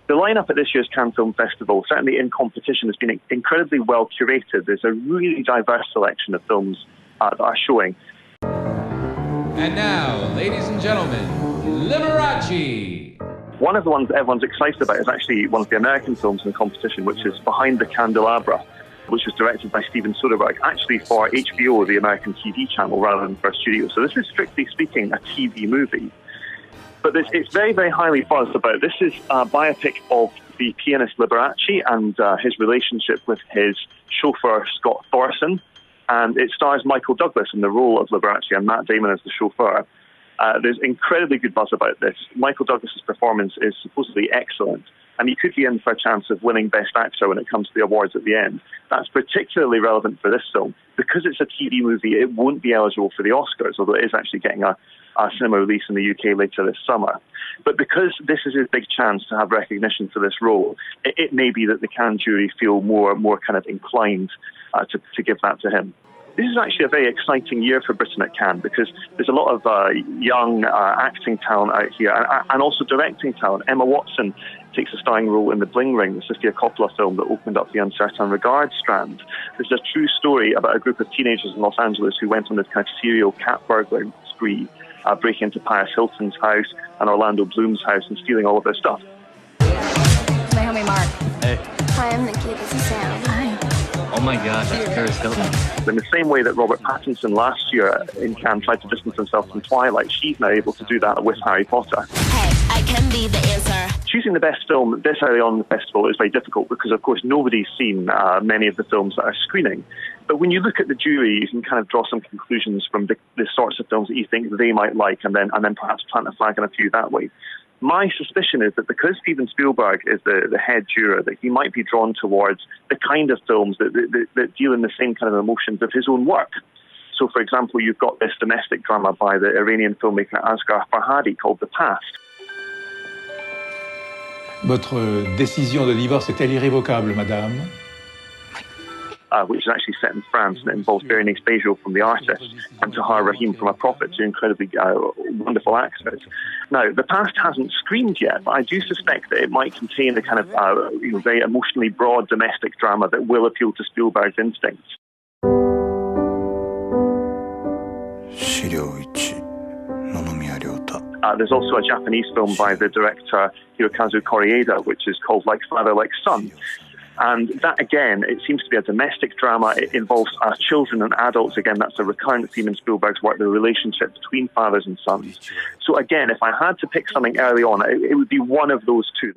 The lineup at this year's Cannes Film Festival, certainly in competition, has been incredibly well curated. There's a really diverse selection of films that are showing. And now, ladies and gentlemen, Liberace. One of the ones that everyone's excited about is actually one of the American films in the competition, which is Behind the Candelabra, which was directed by Steven Soderbergh, actually for HBO, the American TV channel, rather than for a studio. So this is, strictly speaking, a TV movie. But it's very, very highly buzzed about. This is a biopic of the pianist Liberace and his relationship with his chauffeur, Scott Thorson. And it stars Michael Douglas in the role of Liberace and Matt Damon as the chauffeur. There's incredibly good buzz about this. Michael Douglas's performance is supposedly excellent, and he could be in for a chance of winning Best Actor when it comes to the awards at the end. That's particularly relevant for this film. Because it's a TV movie, it won't be eligible for the Oscars, although it is actually getting a cinema release in the UK later this summer. But because this is his big chance to have recognition for this role, it may be that the Cannes jury feel more kind of inclined to give that to him. This is actually a very exciting year for Britain at Cannes because there's a lot of young acting talent out here and also directing talent. Emma Watson takes a starring role in the Bling Ring, the Sofia Coppola film that opened up the Uncertain Regard strand. This is a true story about a group of teenagers in Los Angeles who went on this kind of serial cat burglar spree, breaking into Paris Hilton's house and Orlando Bloom's house and stealing all of their stuff. It's my homie Mark. Hey. Hi, I'm Nikki. This is Sam. Hi. Oh my God, that's Paris Hilton. In the same way that Robert Pattinson last year in Cannes tried to distance himself from Twilight, she's now able to do that with Harry Potter. Hey, I can be the answer. Choosing the best film this early on in the festival is very difficult because, of course, nobody's seen many of the films that are screening. But when you look at the jury, you can kind of draw some conclusions from the sorts of films that you think they might like and then perhaps plant a flag on a few that way. My suspicion is that because Steven Spielberg is the head juror, that he might be drawn towards the kind of films that deal in the same kind of emotions of his own work. So, for example, you've got this domestic drama by the Iranian filmmaker Asghar Farhadi called The Past. Votre décision de divorce est-elle irrévocable, madame? Which is actually set in France, and it involves Berenice Bejo from The Artist and Tahar Rahim from A Prophet, two incredibly wonderful actors. Now, The Past hasn't screened yet, but I do suspect that it might contain a kind of very emotionally broad domestic drama that will appeal to Spielberg's instincts. There's also a Japanese film by the director Hirokazu Koreeda, which is called Like Father, Like Son. And that, again, it seems to be a domestic drama. It involves children and adults. Again, that's a recurrent theme in Spielberg's work, the relationship between fathers and sons. So again, if I had to pick something early on, it would be one of those two.